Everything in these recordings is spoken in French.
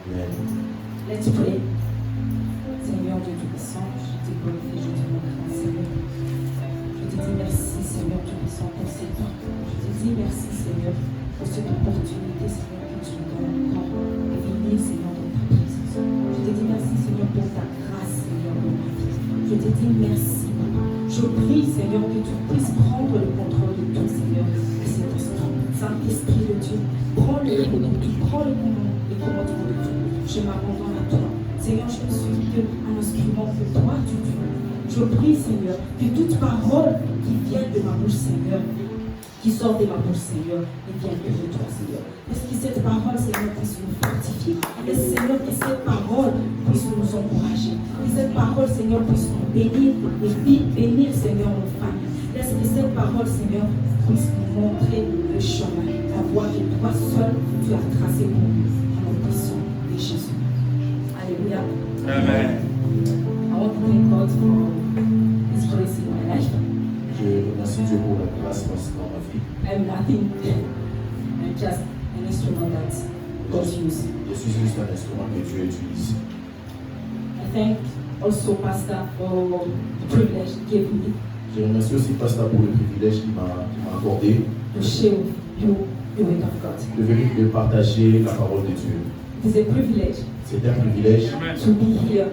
Amen. Let's pray. Seigneur Dieu Tout-Puissant, je te glorifie, je te remercie, Seigneur. Je te dis merci, Seigneur Tout-Puissant, pour ces temps. Je te dis merci, Seigneur, pour cette opportunité, Seigneur, que tu nous donnes encore de venir, Seigneur, dans ta présence. Je te dis merci, Seigneur, pour ta grâce, Seigneur, dans ma vie. Je te dis merci. Je prie, Seigneur, que tu puisses prendre le contrôle de tout, Seigneur, à cet instant. Saint-Esprit de Dieu, prends le commandement de tout. Je m'abandonne à toi. Seigneur, je ne suis qu'un instrument que toi tu veux. Je prie, Seigneur, que toute parole qui vient de ma bouche, Seigneur, qui sort de ma bouche, Seigneur, et vient de toi, Seigneur. Est-ce que cette parole, Seigneur, puisse nous fortifier? Est-ce, Seigneur, que cette parole puisse nous encourager? Que cette parole, Seigneur, puisse nous bénir et bénir, Seigneur, nos familles. Est-ce que cette parole, Seigneur, puisse nous montrer le chemin, la voie que toi seul tu as tracée pour nous, en nom puissant de Jésus. Alléluia. Amen. I want to thank God for His grace in my life. Je remercie Dieu pour la grâce dans ma vie. I'm nothing. I'm just an instrument that God uses. Je suis juste un instrument que Dieu utilise. I thank also Pastor for the privilege He gave me Je remercie aussi Pasteur pour le privilège qu'il m'a accordé to share with you the word of God. de partager la parole de Dieu. It is a privilege C'est un privilège to be here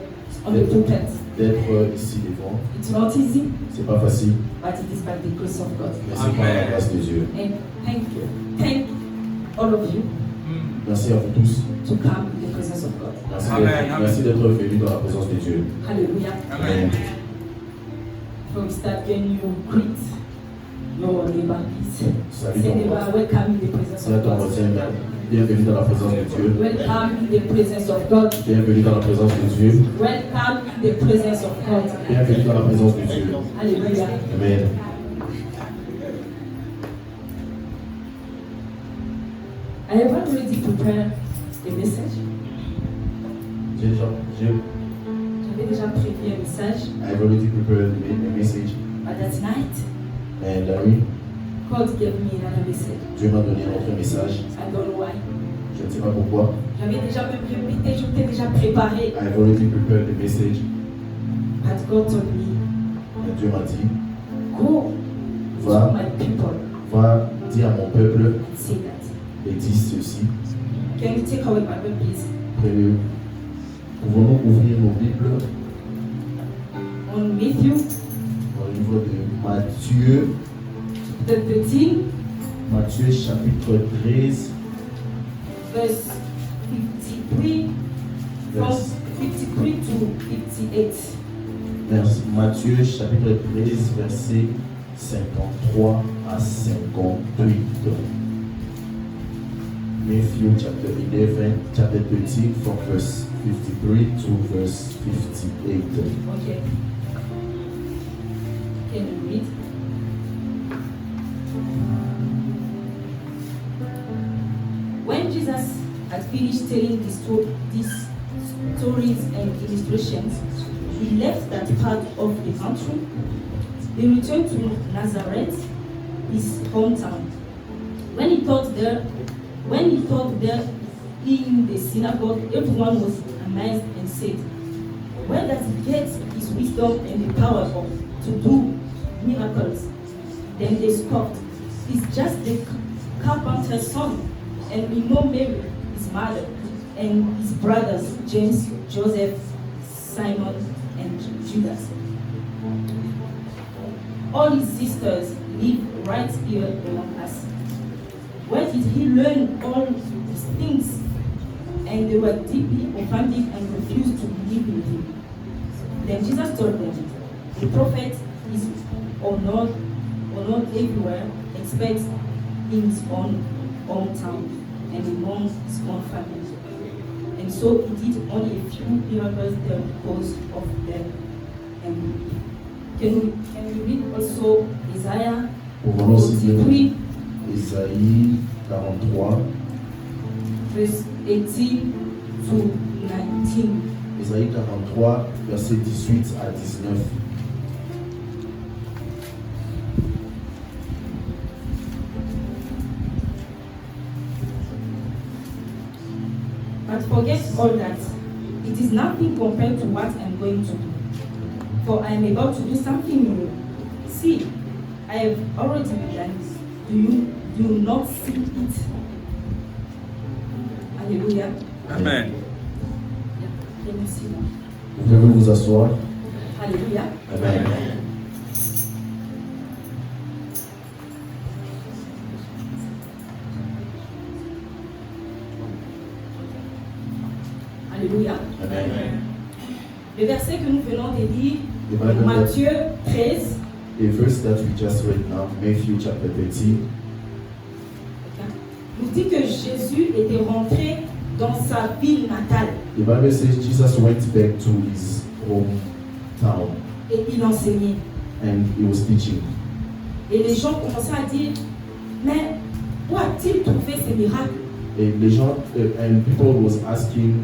on the pulpit. d'être ici devant. It's not easy, C'est pas facile, but it is by the grace of God. mais c'est par la grâce de Dieu. And thank all of you Merci à vous tous. to come in the presence of God. Merci d'être venus dans la présence de Dieu. Hallelujah. Amen. Before we start, can you greet your neighbor, please? Salut Say, ton neighbor, voisin. welcome in the presence Salut of ton God. voisin. Bienvenue dans la présence de Dieu. Welcome in the presence of God. Bienvenue dans la présence de Dieu. Welcome in the presence of God. Bienvenue dans la présence de Dieu. Hallelujah. Amen. I have already prepared a message. J'avais déjà prévu un message, I've already prepared a message. but that night, And la nuit, God gave me another message. Dieu m'a donné un autre message. I don't know why. Je ne sais pas pourquoi. J'avais déjà même répété, je m'étais déjà préparé. I've already prepared the message. But God told me, Et Dieu m'a dit, go Va. to my people va dire à mon peuple and say that. et dis ceci. Can you take away my Bible, please? Prenez- Pouvons-nous ouvrir nos Bibles On Matthew, au niveau de Matthieu, the 13, Matthieu chapitre 13, verse 53, from vers, 53 to 58. Matthieu chapitre 13, verset 53 à 58. Matthew chapter 11, chapter 13, from verse 53 to verse 58. Okay. Can you read? When Jesus had finished telling these stories and illustrations, he left that part of the country. He returned to Nazareth, his hometown. When he taught there in the synagogue, everyone was amazed and said, "Where does he get his wisdom and the power to do miracles?" Then they scoffed, "He's just the carpenter's son, and we know Mary, his mother, and his brothers, James, Joseph, Simon, and Judas. All his sisters live right here among us. Where did he learn all these things?" And they were deeply offended and refused to believe in him. Then Jesus told them, "A prophet is honored everywhere except in his own hometown and among his own family." And so he did only a few miracles there because of them. And can we read also Isaiah Pouvons-nous aussi lire 43, Isaïe 43, verse 18 to 19. Isaïe 43, verset 18 à 19. But forget all that. It is nothing compared to what I'm going to do. For I am about to do something new. See, I have already begun. Do you not see it? Alléluia. Amen. Remercie-moi. Vous pouvez vous asseoir. Alléluia. Amen. Alléluia. Amen. Le verset que nous venons de lire, The Bible Matthieu 13, the verse that we just read now, Matthew chapter 13, nous dit que Jésus était rentré dans sa ville natale the Bible says Jesus went back to his hometown et il enseignait. and he was teaching. Et les gens commençaient à dire, mais où a-t-il trouvé ces miracles? And the gens, and people was asking,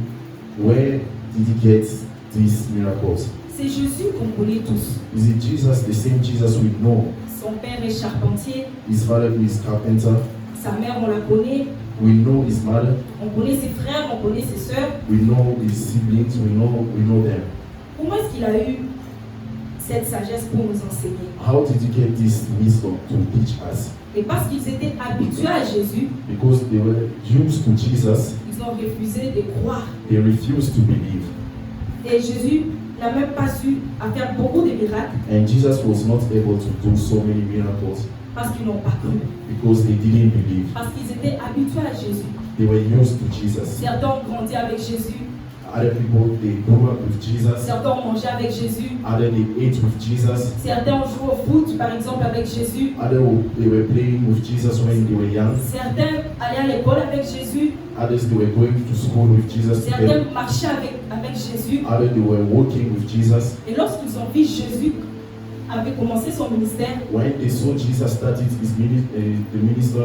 where did he get these miracles? C'est Jésus qu'on connaît tous. Is it Jesus, the same Jesus we know? Son père est charpentier, His father is carpenter. sa mère on la connaît, We know his mother. on connaît ses frères, on connaît ses sœurs. We know his siblings. We know them. Comment est-ce qu'il a eu cette sagesse pour nous enseigner? How did he get this wisdom to teach us? Et parce qu'ils étaient habitués à Jésus, Because they were used to Jesus, ils ont refusé de croire. they refused to believe. Et Jésus n'a même pas su à faire beaucoup de miracles And Jesus was not able to do so many miracles parce qu'ils n'ont pas cru. because they didn't believe. Parce qu'ils étaient habitués à Jésus. They were used to Jesus. Certains ont grandi avec Jésus, Other people, they grew up with Jesus. certains ont mangé avec Jésus, Other, they ate with Jesus. certains ont joué au foot par exemple avec Jésus, Other, they were playing with Jesus when they were young. certains allaient à l'école avec Jésus, Others, they were going to school with Jesus together. certains marchaient avec Jésus. Others, they were walking with Jesus. Et lorsqu'ils ont vu Jésus avait commencé son ministère, When they saw Jesus started his the ministry,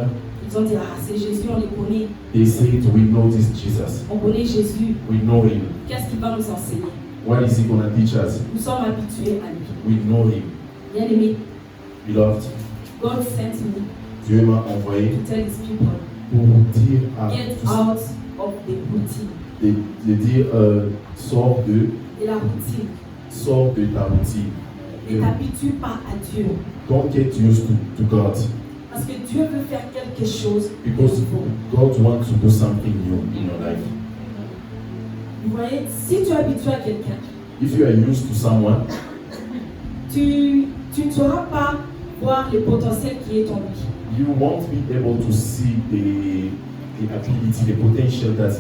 ils ont dit, ah c'est Jésus, on les connaît, they said, we know this Jesus. on connaît Jésus, We know him. qu'est-ce qu'il va nous enseigner? What is he going to teach us? Nous sommes habitués à lui. We know him. Bien aimé, Beloved, God sent me Dieu m'a envoyé to tell his people, pour vous dire, get out of the routine. de dire, sors De la routine. de ta routine. Ne t'habitue pas à Dieu. Don't get used to God, Parce que Dieu veut faire quelque chose de because nouveau. God wants to do something new in your life. Vous voyez, si tu es habitué à quelqu'un, If you are used to someone, tu ne sauras pas voir le potentiel qui est en lui. you won't be able to see the ability, the potential that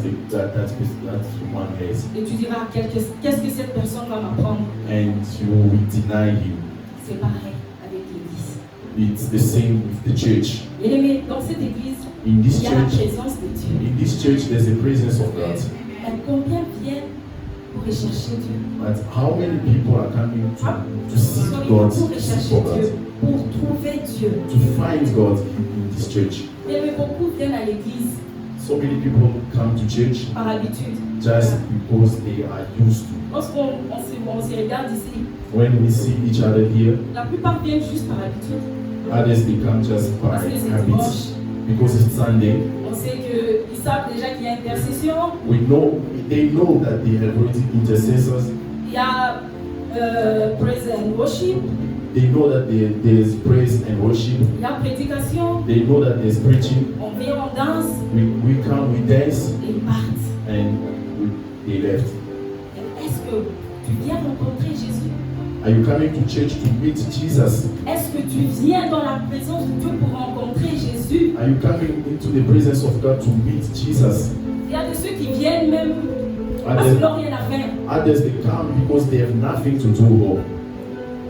one has, Et tu diras, qu'est-ce que cette personne va m'apprendre? and you will deny him. C'est pareil avec l'église. It's the same with the church. Et aimé, dans cette église, In this il y a la church, présence de Dieu. in this church, there's the presence of God. Mais combien viennent pour rechercher Dieu? But how many people are coming to seek Soyez God, pour to seek rechercher for God, Dieu, pour trouver Dieu. to find God in this church? Et beaucoup viennent à l'église So many people come to church par habitude. just because they are used to. Lorsqu'on se regarde ici, When we see each other here, la plupart viennent juste par habitude. others they come just by Parce que c'est habit dimanche. because it's Sunday. On sait qu'ils savent déjà qu'il y a intercession, They know that they have already intercessors. il y a praise and worship, They know that there's praise and worship. il y a prédication, They know that there's preaching. on vient, on danse We come, we dance, et ils partent. and they left. Est-ce que tu viens rencontrer Jésus? Are you coming to church to meet Jesus? Est-ce que tu viens dans la présence de Dieu pour rencontrer Jésus? Are you coming into the presence of God to meet Jesus? Il y a de ceux qui viennent même parce qu'ils n'ont rien à faire. Others they come because they have nothing to do.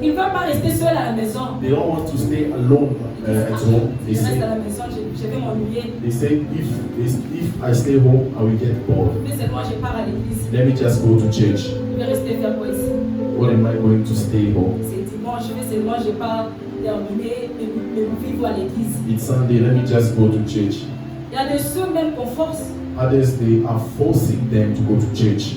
Ils ne veulent pas rester seuls à la maison. They don't want to stay alone at home. Je reste à la maison, je vais m'ennuyer. They say if I stay home, I will get bored. Mais seulement je pars à l'église. Let me just go to church. Je vais rester faire quoi ici? What am I going to stay home? C'est dimanche, je vais pas terminer mes vivre à l'église. It's Sunday. Let me just go to church. Il y a de ceux même qu'on force. Others they are forcing them to go to church.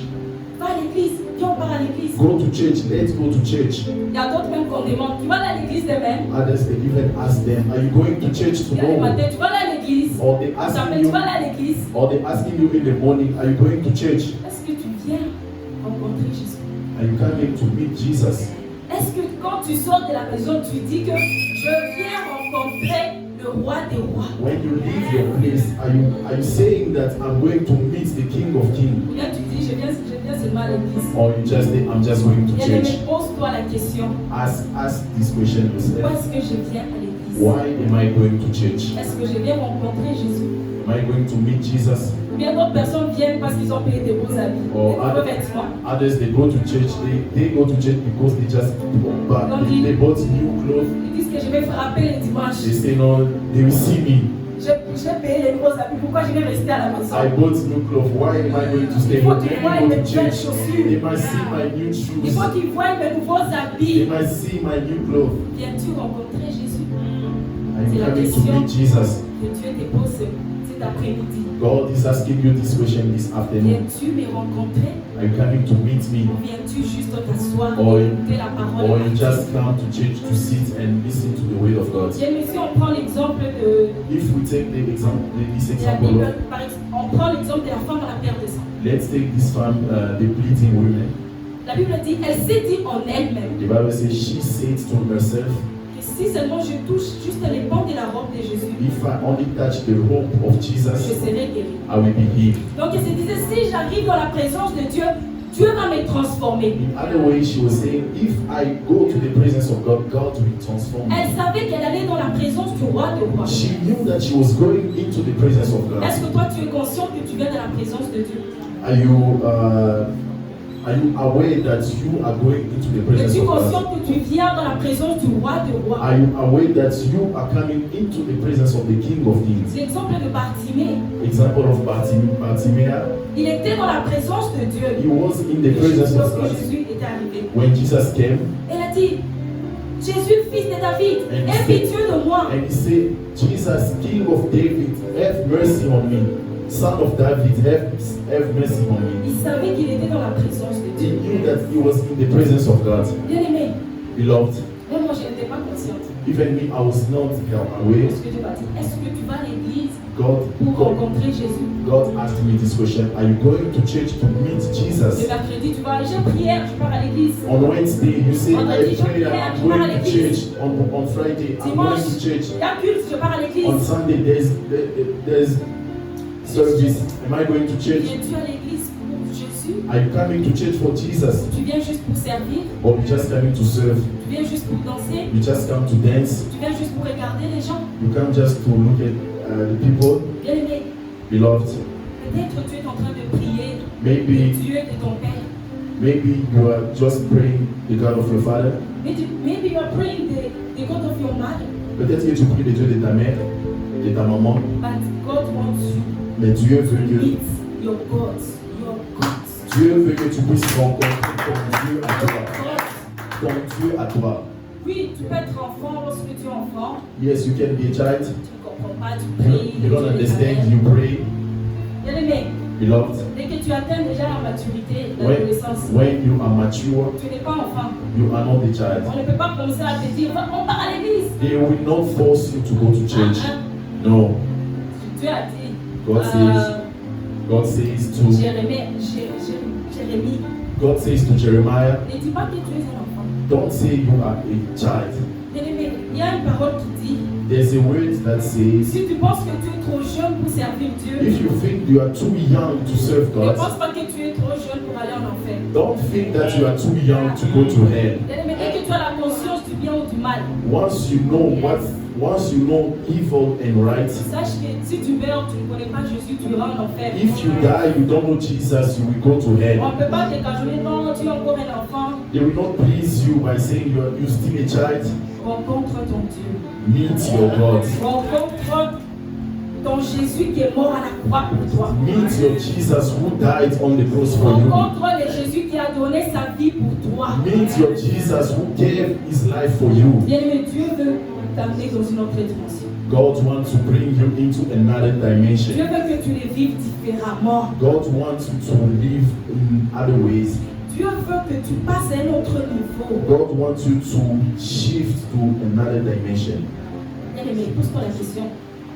Va à l'église, viens on part à l'église. Go to church. Let's go to church. Il y a d'autres même qu'on demande, tu vas à l'église demain? Others they even ask them, are you going to church Il y a le tomorrow? matin, tu vas à l'église? or they On asking t'appelle, tu you, vas aller à l'église. or they asking you in the morning, are you going to church? Est-ce que tu viens rencontrer Jésus? Are you coming to meet Jesus? Est-ce que quand tu sors de la maison, tu dis que je viens rencontrer le roi des rois? When you leave your place, are you saying that I'm going to meet the King of Kings? Ou bien tu dis, je viens seulement à l'église. Or you just say, I'm just going to Bien church? aimé, pose-toi la question. Ask this question Pourquoi yourself. est-ce que je viens à l'église? Why am I going to church? Est-ce que je viens rencontrer Jésus? Am I going to meet Jesus? Ou bien d'autres personnes viennent parce qu'ils ont payé des beaux habits, des Oh, beaux vêtements. Others, they go to church. They go to church because they just they bought new clothes. Ils disent que je vais frapper les dimanches. They say no, they will see me. J'ai payé les gros habits, pourquoi je vais rester à la maison? I bought new clothes. Why am I going to stay Il faut home? qu'ils Let voient me go mes to belles church. chaussures. They might see my new Il shoes. faut qu'ils voient mes nouveaux They habits. might see my new clothes. Viens-tu rencontrer Jésus? Are you C'est la coming to question meet Jesus? que Dieu te pose cet après-midi. God is asking you this question this afternoon. Viens-tu me rencontrer? Are you coming to meet me? Ou viens-tu juste t'asseoir Or- et écouter la parole? Or you just come to church to sit and listen to the word of God? Bien, mais si on prend l'exemple de If we take this la example Bible, of, on prend l'exemple de la femme à la perte de sang. let's take this femme, the bleeding woman. La Bible dit, elle s'est dit en elle-même The Bible says she said to herself, que si seulement je touche juste les pans de la robe de Jésus, if I only touch the robe of je Jesus, serai guéri. I will be healed. Donc elle se disait, si j'arrive dans la présence de Dieu, Dieu va me transformer. In other way, she was saying, if I go to the presence of God, God will transform Elle me. savait qu'elle allait dans la présence du roi de rois. She knew that she was going into the presence of Est-ce God. que toi tu es conscient que tu viens dans la présence de Dieu? Are you aware that you are going into the presence Es-tu of conscient God? que tu viens dans la présence du roi de rois? Are you aware that you are coming into the presence of the King of Kings? L'exemple de Bartimée, Example of Bartimaeus. il était dans la présence de Dieu. He was in the presence of Lorsque God Jésus était arrivé, when Jesus came, elle a dit, Jésus, fils de David, And aie pitié de moi. and he said, Jesus, King of David, have mercy on me. Son of David, have mercy on me. Il savait qu'il était dans la présence de He Dieu. knew that he was in the presence of God. Bien aimé, Beloved, même moi je n'étais pas consciente. even me, I was not aware. Parce que Dieu m'a dit, est-ce que tu vas à l'église God pour rencontrer Jésus? asked me this question. Are you going to church to meet Le Jesus? mercredi, tu vas, j'ai prière, je pars à l'église. On Wednesday, you say, I pray, I'm going to church. On Friday, I'm going Dimanche, to church. il y a culte, je pars à l'église. On Sunday, there's service. Am I going to church? Viens-tu à l'église pour Jésus? Are you coming to church for Jesus? Tu viens juste pour servir? Or you just coming to serve? Tu viens juste pour danser? You just come to dance? Tu viens juste pour regarder les gens? You come just to look at the people? Bien aimé, Beloved, peut-être tu es en train de prier maybe le Dieu de ton Père. you are just praying the God of your father. Maybe you are praying the God of your mother. Peut-être que tu pries le Dieu de ta mère, de ta maman, But God wants you mais Dieu veut to que meet your gods. Your gods. Dieu veut que tu puisses rencontrer ton Dieu à Your toi. gods. Ton Dieu à toi. Oui, tu peux être enfant lorsque tu es enfant. Yes, you can be a child. Tu ne comprends pas, tu pries. You don't tu understand, es you pray. Bien aimé, Beloved, dès que tu atteins déjà la maturité, l'adolescence, when you are mature, tu n'es pas enfant. you are not a child. On ne peut pas commencer à te dire, on part à l'église. They will not force you to go to church. No. Dieu a dit, God says to Jérémie, God says to Jeremiah, ne dis pas que tu es un enfant. don't say you are a child. Bien aimé, il y a une parole qui dit, There's a word that says, si tu penses que tu es trop jeune pour servir Dieu, if you think you are too young to serve ne God, pense pas que tu es trop jeune pour aller en enfer. don't think that you are too young to go to hell. Bien aimé, dès que tu as la conscience du bien ou du mal, Once you know evil and right, sache que si tu meurs, tu ne connais pas Jésus, tu iras en enfer. if you die, you don't know Jesus, you will go to On hell. ne peut pas te cajoler, non, tu es encore un enfant. They will not please you by saying you are still a child. Rencontre ton Dieu. Meet your God. Rencontre ton Jésus qui est mort à la croix pour toi. Meet your Jesus who died on the cross for you. Rencontre le Jésus qui a donné sa vie pour toi. Meet your Jesus who gave his life for you. Bien-aimé, Dieu veut t'amener dans une autre dimension. God wants to bring you into another Dieu dimension. veut que tu les vives différemment. God wants you to live in other ways. Dieu veut que tu passes à un autre niveau. God wants you to shift to another dimension. Bien-aimé, pose-toi la question.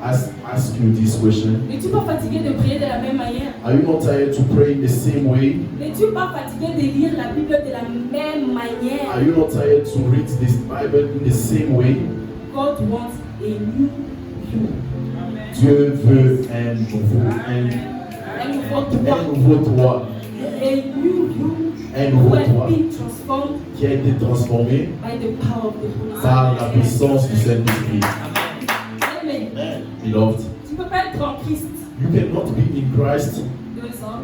ask you this question. N'es-tu pas fatigué de prier de la même manière? Are you not tired to pray in the same way? N'es-tu pas fatigué de lire la Bible de la même manière? Are you not tired to read this Bible in the same way? God wants a new you. Dieu veut un nouveau toi. A new you Un who nouveau has toi been transformed qui a été transformé by the power of the Holy par la Spirit. puissance du Saint-Esprit. Amen. Beloved, Tu ne peux pas être en Christ you cannot be in Christ 2 ans,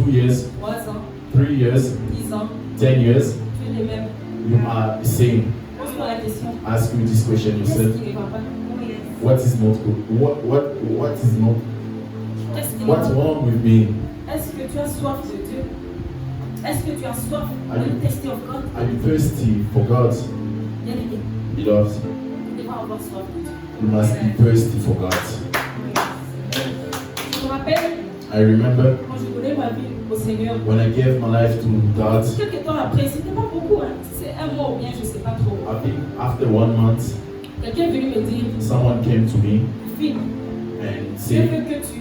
2 years, 3 ans, 3 years, 10 ans, 10 years. tu es les mêmes. You are the same. Pose-toi la question. Ask you this question Qu'est-ce yourself. qui ne va pas? What is not good? What is not? Qu'est-ce qui ne What's va pas? wrong with me? Est-ce que tu as soif de Dieu? Est-ce que tu as soif Are you- de tester of God? Are you thirsty for God? Bien aimé, Beloved, tu devras avoir soif de Dieu. you must be thirsty for God. Je me rappelle I remember quand je donnais ma vie au Seigneur. when I gave my life to God. Quelques temps après, c'était pas beaucoup, hein. C'est un mois ou bien je sais pas trop. I think after 1 month, Quelqu'un est venu me dire, someone came to me fille, and Dieu said, veut que tu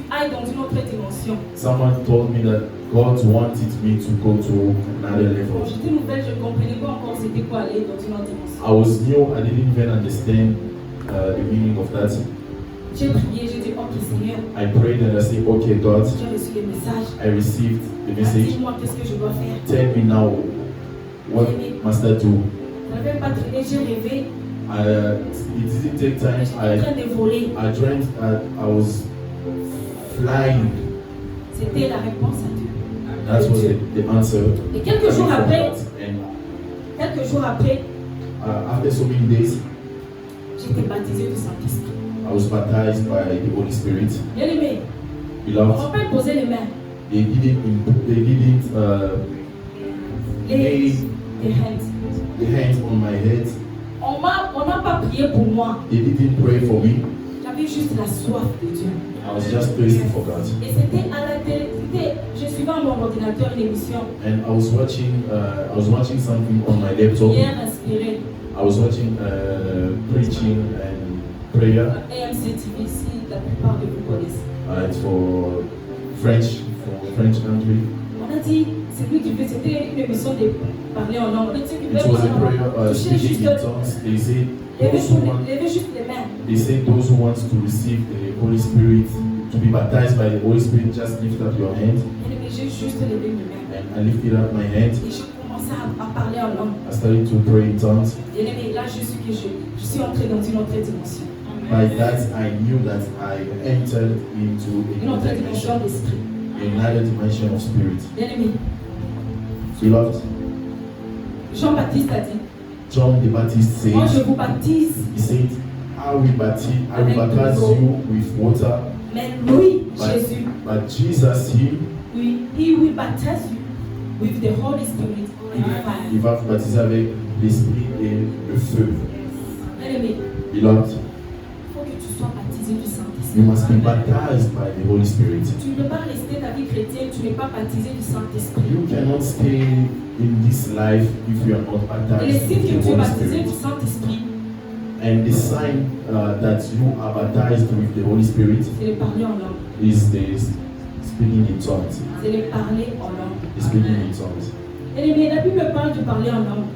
ailles dans une autre dimension. someone told me that God wanted me to go to another Quand level. j'étais nouvelle, je ne comprenais pas encore c'était quoi aller dans une autre dimension. I was new, I didn't even understand the meaning of that. J'ai prié, j'ai dit, ok Seigneur, I prayed and I said, okay, God, j'ai reçu les messages. I received the message. Dis-moi qu'est-ce que je dois faire. Tell me now, what must I do? Je n'avais pas traîné, j'ai rêvé. It didn't take time. J'étais en train de voler. I dreamt I was flying. C'était la réponse à Dieu. That was the answer. Et quelques jours From après, And after so many days, j'étais baptisé du Saint-Esprit. I was baptized by the Holy Spirit. Bien aimé, on Beloved, va pas poser les mains. they didn't lay Les hands. the hands on my head. On n'a pas prié pour moi. They didn't pray for me. J'avais juste la soif de Dieu. I was just thirsty for God. Et c'était à la télé. Je suivais à mon ordinateur une émission. And I was watching something on my laptop. Prière inspirée. I was watching preaching and prayer. AMC TV, si la plupart de vous connaissent. It's for French country. On a dit, c'est lui qui fait, c'était une émission de parler en langue. On a dit qu'il It voulait was a parler en prayer langue. Toucher speaking juste, in tongues. levez juste les mains. They say those who want to receive the Holy Spirit, to be baptized by the Holy Spirit, just lift up your hand. Et j'ai juste levé mes mains. And I lifted up my hand. Et j'ai commencé à parler en langue. I started to pray in tongues. Bien aimé, là, je suis entré dans une autre dimension. By that, I knew that I entered into Une autre dimension d'esprit. another dimension of spirit. Bien aimé, Beloved, Jean-Baptiste a dit, John the Baptist moi je said, vous baptise, he said, I will baptize you with water, mais lui, but, Jésus, but Jesus, he will baptize you with the Holy Spirit and the fire. il va vous baptiser avec l'esprit et le feu. Bien aimé, Beloved, il faut que tu sois baptisé du you Saint-Esprit. must be baptized by the Holy Spirit. Tu ne peux pas rester ta vie chrétienne, tu n'es pas baptisé du Saint-Esprit. You cannot stay in this life if you are not Et le baptized signe with que the tu es Holy baptisé Spirit. du Saint-Esprit, And the sign that you are baptized with the Holy Spirit c'est de parler en langue. is the speaking in tongues. C'est de parler en langue. The speaking in tongues. Bien aimé, la Bible parle de parler en langue.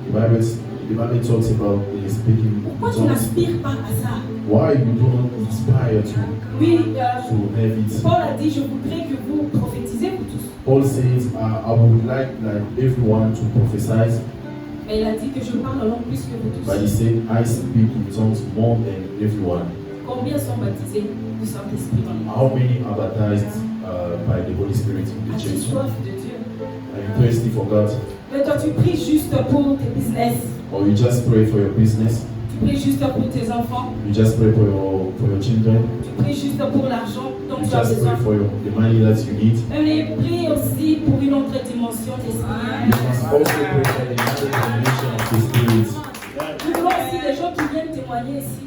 The Bible talks about the speaking Pourquoi in tu tongues. n'aspires pas à ça? Why you do not inspire to Oui, have it? Paul a dit, je voudrais que vous prophétisez pour tous. Paul says, I would like everyone to prophesy, Mais il a dit que je parle en langue plus que vous but he tous. said, I speak in tongues more than everyone. Combien sont baptisés du Saint-Esprit dans le How monde? many are baptized by the Holy Spirit in the As-tu church? soif de Dieu? Are you thirsty for God? Mais toi, tu pries juste pour tes business. Or you just pray for your business? Tu pries juste pour tes enfants. You just pray for your children? Tu pries juste pour l'argent dont You tu as just besoin. pray for the money that you need? Mais prie aussi pour une autre dimension d'esprit. You must also pray for another dimension of the Spirit. Nous voulons aussi des gens qui viennent témoigner ici.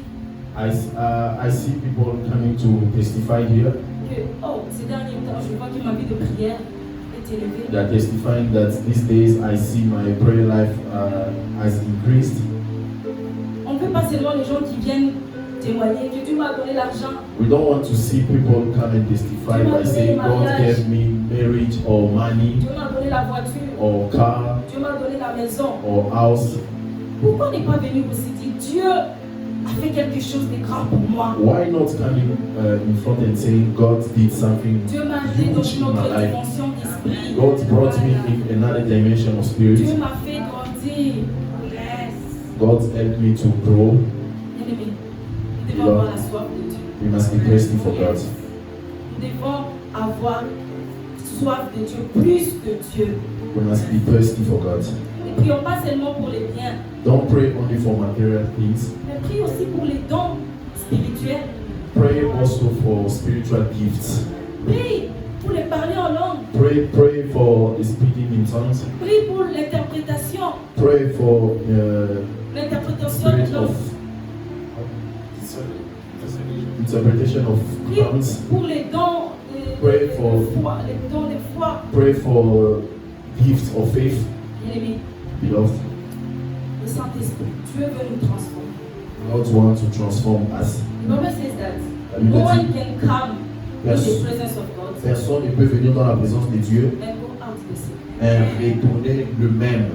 I see people coming to testify here. Que, oh, ces derniers temps, je vois que ma vie de prière est élevée. They are testifying that these days I see my prayer life has increased. On ne veut pas seulement les gens qui viennent témoigner que Dieu m'a donné l'argent. We don't want to see people come and testify by saying God gave me marriage or money Dieu m'a donné la voiture. or car Dieu m'a donné la maison. or house. Pourquoi n'est pas venu aussi dire Dieu a fait quelque chose de grand pour moi? Why not coming in front and saying God did something Dieu m'a amené dans huge une in my autre life? dimension d'esprit. God brought me in another dimension of Dieu spirit. m'a fait grandir. Yes. God helped me to grow. Bien-aimé, nous devons avoir la soif de Dieu. We must be thirsty for God. Nous devons avoir soif de Dieu, plus de Dieu. We must be thirsty for God. Ne prions pas seulement pour les biens, Don't pray only for material things. mais prie aussi pour les dons spirituels. Pray also for spiritual gifts. Prie pour les parler en langue. Pray for the speaking in tongues. Prie pour l'interprétation. Pray for L'interprétation spirit de langue. of interpretation of Prie tongues. pour les dons Pray de for- foi, les dons de foi. Pray for gifts of faith. Bien-aimé, Beloved, le Saint-Esprit, Dieu veut nous transformer. God wants to transform us. The Bible says that La Bible no one dit, can come in the presence of God personne ne peut venir dans la présence de Dieu and go out the same. et retourner le même.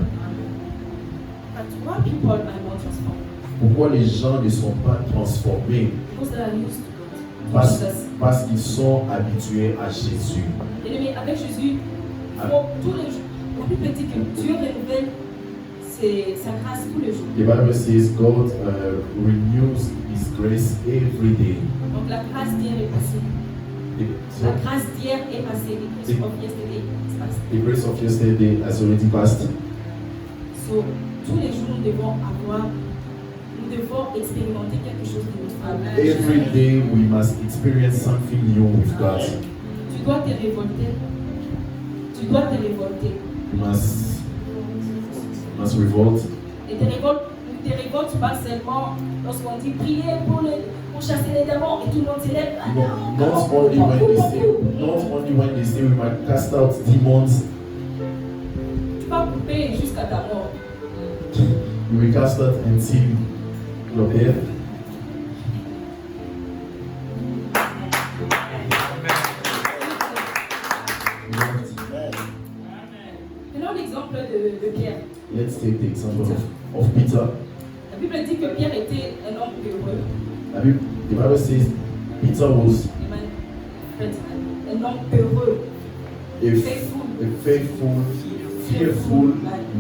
But why people are not transformed? Pourquoi les gens ne sont pas transformés? Because they are used to God. Parce, Jesus. parce qu'ils sont habitués à Jésus. Bien-aimé, avec Jésus, bon, tous les jours, la plus petite que Dieu renouvelle sa grâce tous les jours. The Bible says God renews His grace every day. Donc la grâce d'hier est passée. The, La grâce d'hier est passée. The grace of yesterday is past. the grace of yesterday has already passed. So, tous les jours, nous devons expérimenter quelque chose de notre Every day we must experience something new with God. Tu dois te révolter. Tu dois te révolter. We must revolt. Et te révoltes pas seulement lorsqu'on dit prier pour chasser les démons et tout le monde s'élève. Ah non, Not only when they say we might cast out demons, tu vas couper jusqu'à ta mort. you will cast out until your death. Prenons l'exemple de Pierre. Let's take the example of Peter. La Bible dit que Pierre était un homme heureux. The Bible says Peter was Un homme heureux. a faithful, fearful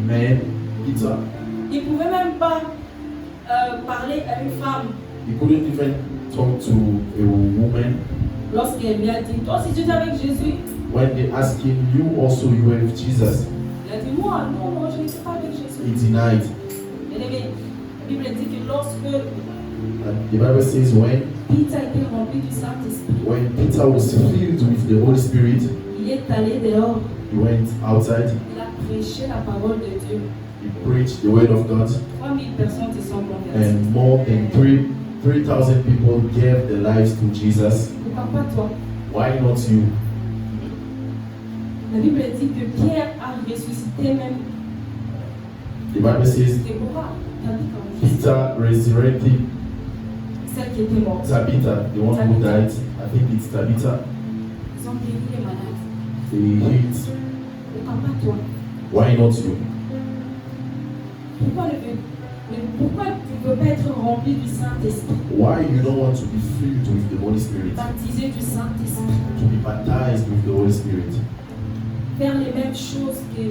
man. Peter. Il ne pouvait même pas parler à une femme He couldn't even talk to a woman lorsqu'elle lui a dit toi si tu étais avec Jésus. when they asked him, "You also you were with Jesus?" Il a dit moi non je ne suis pas avec Jésus. He denied. Bien-aimé, la Bible dit que lorsque And the Bible says when Peter était rempli du Saint-Esprit, Peter was filled with the Holy Spirit, il est allé dehors, he went outside. il a prêché la parole de Dieu. He preached the word of God, 3000 personnes se sont converties. and more than 3,000 people gave their lives to Jesus. Pourquoi pas toi? Why not you? La Bible dit que Pierre a ressuscité même The Bible says Déborah, Tabitha, Peter resurrected celle qui était morte. Tabitha, the one who died. I think it's Tabitha. Ils ont guéri les malades. They healed. Pourquoi pas toi? Why not you? Pourquoi tu ne veux pas être rempli du Saint-Esprit? Why you don't want to be filled with the Holy Spirit? Baptisé du Saint-Esprit. To be baptized with the Holy Spirit. Faire les mêmes choses que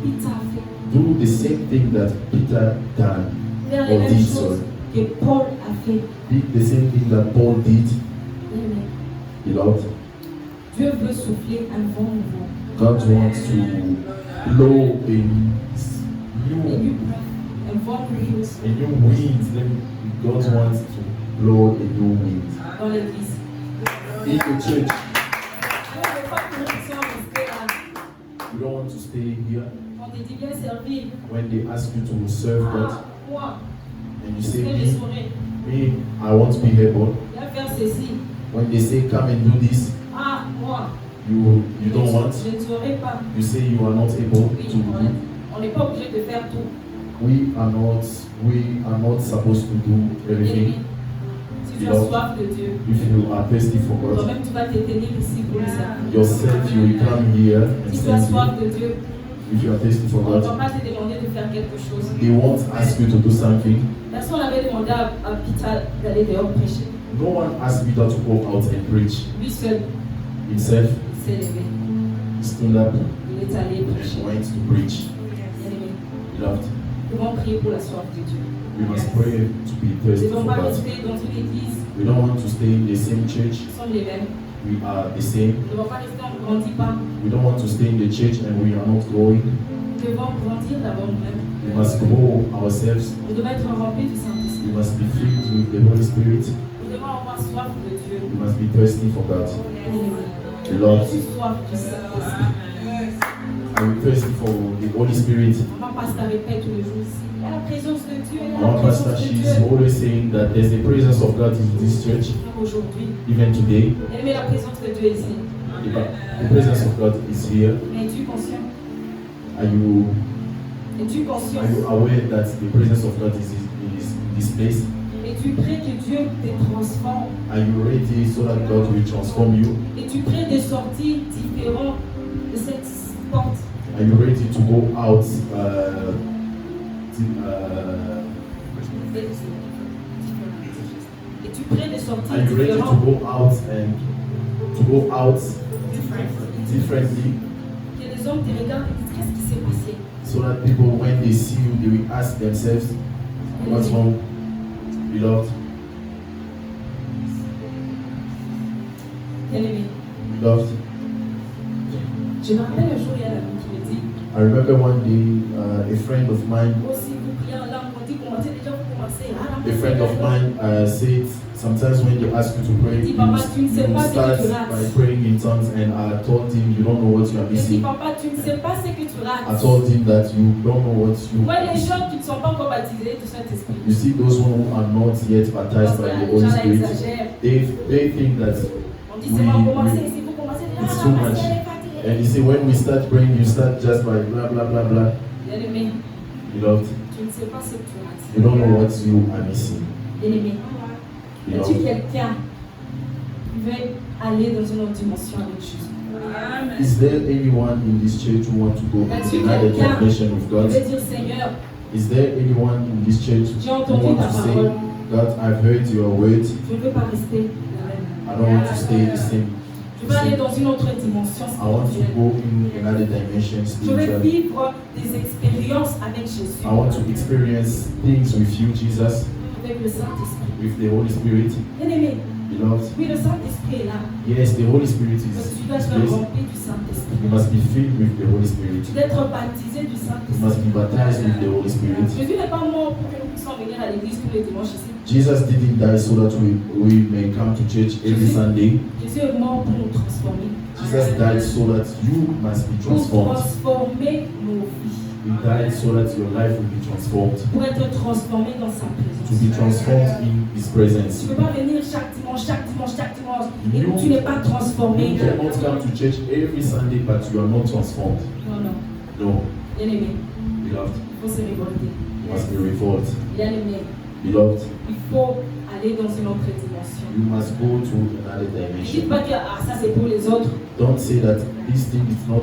Peter a fait. Do the same thing that Peter done Faire les or mêmes did. choses Sorry. que Paul a fait. Did the same thing that Paul did. Bien-aimé, Beloved, Dieu veut souffler un vent nouveau. God wants to blow a Un new vent nouveau wind. God wants to blow a new wind dans l'église. in the church. On ne veut pas que nous puissions rester là. You don't want to stay here On te dit viens servir. when they ask you to serve God Ah, moi, and you je say, vais les sauver. me, I want to be able. Viens faire ceci. When they say, come and do this, Ah, moi, you don't want. je ne saurais pas. You say you are not able Oui, to. on n'est pas obligé de faire tout. We are not supposed to do Bien-aimé, everything. Si tu as soif de Dieu, if you are thirsty for God, toi-même tu vas te tenir ici pour le servir. yourself you will come here and Si tu as stand soif here. de Dieu, If you are thirsty for on ne va God, pas te demander de faire quelque chose. they won't ask you to do something. Personne n'avait demandé à Peter d'aller dehors prêcher. No one asked Peter to go out and preach. Lui seul, Himself, il s'est levé. he stood up Il est allé prêcher. and went to preach. Bien-aimé, Beloved, nous devons prier pour la soif de Dieu. we must pray to be Nous ne thirsty devons for pas God. rester dans une église, We don't want to stay in the same church. nous sommes les mêmes. We are the same. Nous ne devons pas rester, on ne grandit pas. We don't want to stay in the church and we are not growing. Nous devons grandir d'abord nous-mêmes. We must grow ourselves. Nous devons être remplis du Saint-Esprit. We must be filled with the Holy Spirit. Nous devons avoir soif de Dieu. We must be thirsty for God. Bien-aimé, Lord, j'ai soif du Saint-Esprit. are we thirsty for the Holy Spirit? Maman Pasteur répète tous les jours ici. Il y a la présence de Dieu. Il y a la Our présence pastor, de she's Dieu. always saying that there's the presence of God in this church, Même aujourd'hui. even today. Bien-aimé, la présence de Dieu est ici. The presence of God is here. Mais es-tu conscient? Es-tu conscient? Are you aware that the presence of God is in this place? Es-tu prêt que Dieu te transforme? Are you ready so that God will transform you? Es-tu prêt de sortir différent de cette porte? Are you ready to go out? Es-tu prêt de sortir Are you ready to différent? go out and to go out differently, Que les hommes te regardent et disent qu'est-ce qui s'est passé? so that people, when they see you, they will ask themselves, "What's wrong, beloved? Bien-aimé, Beloved?" je me rappelle un jour, il y a un ami qui me dit I remember one day a friend of mine, moi aussi, vous priez en langue, on dit commencez déjà, vous commencez. a friend of mine said sometimes when they ask you to pray, Dis, you papa, tu ne sais pas ce que start tu rates. by praying in tongues, and I told him you don't know what you are Je dis, missing. papa, tu ne sais pas ce que tu I rates. told him that you don't know what you. Moi, les gens qui ne sont pas encore baptisés du Saint-Esprit, You see, those who are not yet baptized by the les Holy gens là Spirit, exagèrent. they think that, On dit seulement commencer, si vous commencez déjà it's à too much. ramasser les fatigués. And you see, when we start praying, you start just by blah blah blah blah. Bien-aimé, Beloved, tu ne sais pas ce que tu rates. you don't know what you are missing. Bien-aimé, es-tu Beloved, quelqu'un qui veut aller dans une autre dimension avec Jésus? is there anyone in this church who want to go Es-tu to another quelqu'un dimension with qui God? veut dire Seigneur, Is there anyone in this church j'ai who entendu want ta to say, parole, God, I've heard your word. je ne veux pas rester la même. I don't want to stay the same. Je veux aller dans une autre dimension I want to spirituelle. go in another dimension Je veux spiritually. vivre des expériences avec Jésus, I want to experience things with you, Jesus, avec le Saint-Esprit. with the Holy Spirit. Bien-aimé, Beloved, oui, le Saint-Esprit est là. yes, the Holy Spirit Mais is tu dois être place. rempli du Saint-Esprit. You must be filled with the Holy Spirit. Tu dois être baptisé du You Saint-Esprit. must be baptized with the Holy Spirit. Jésus n'est pas mort pour que nous puissions venir à l'église tous les dimanches ici. Jesus didn't die so that we may come to church every Sunday. Jésus est mort pour nous transformer. Jesus died so that you must be Pour transformed. transformer nos vies. He died so that your life will be transformed. Pour être transformé dans sa To be présence. transformed in His Tu presence. ne peux pas venir chaque dimanche, et tu n'es pas transformé. You cannot come to church every Sunday, but you are not transformed. Non, non. No, Bien-aimé, beloved, il faut se révolter. you must be revolted. Bien-aimé, Beloved, il faut aller dans une autre dimension. you must go to another Ne dites dimension. pas que ah, ça c'est pour les autres. Don't say that this thing is not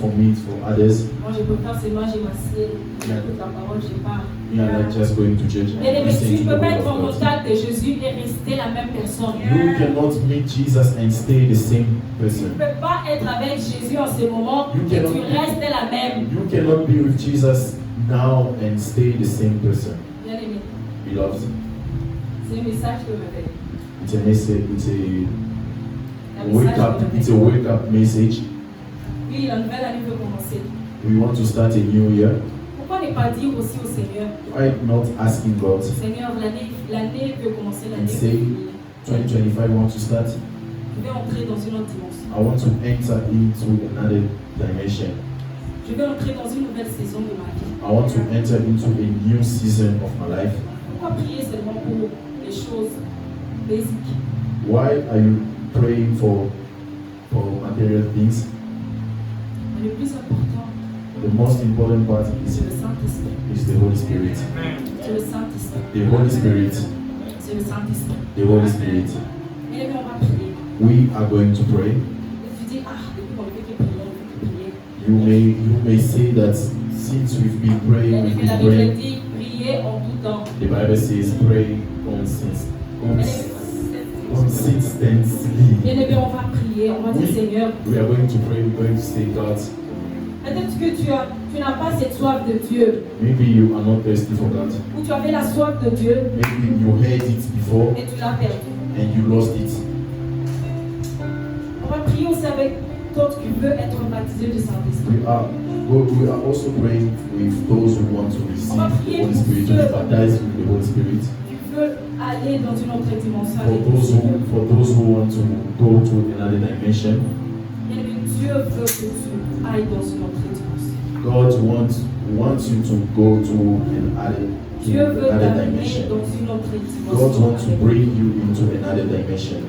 for me, it's for others. Moi je peux faire seulement, j'ai m'assieds, j'écoute la parole, je pars. Me, I like just going to church and Bien-aimé, listening tu to ne the peux pas word être en of God. contact de Jésus et rester la même personne. You cannot meet Jesus and stay the same Tu person. ne peux pas être avec Jésus en ce moment You et cannot- tu restes la même. You cannot be with Jesus now and stay the same person. Bien-aimé, Beloved, c'est un message de réveil. it's a message, it's Un a wake message up, de it's a réveil. wake up message. Oui, la nouvelle année veut commencer. We want to start a new year. Pourquoi ne pas dire aussi au Seigneur, Why not asking God, Seigneur, l'année veut commencer, l'année And veut say- finir. 2025 want to start? Je vais entrer dans une autre dimension. I want to enter into another dimension. Je vais entrer dans une nouvelle saison de ma vie. I want to enter into a new season of my life. Pourquoi prier seulement pour les choses basiques? Why are you praying for material things? Mais le plus important, The most important part c'est le Saint-Esprit. is the Holy Spirit. C'est le Saint-Esprit. The Holy Spirit. Si C'est le Saint-Esprit. the Holy Spirit. Et on va prier. We are going to pray. Et tu dis, depuis qu'on fait que prier. You may say that since we've been praying, La we've Bible been praying. dit, prier en tout temps. The Bible says pray consistently. Bien-aimé, on va prier, on va dire Seigneur. We are going to pray, we're going to say, God, Peut-être que tu n'as pas cette soif de Dieu. maybe you are not thirsty for God. Ou tu avais la soif de Dieu Maybe you heard it before et tu l'as perdu. and you lost it. On va prier aussi avec d'autres qui veulent être baptisés du Saint-Esprit. We are also praying with those who want to receive the Holy Spirit, to be baptized with the Holy Spirit. Qui veulent aller dans une autre dimension avec For le Seigneur. those who want to go to another dimension, Bien-aimé, Dieu veut que tu ailles dans une autre dimension. God wants you to go to Dieu veut another t'amener dimension. dans une autre dimension. God wants to bring you into another dimension.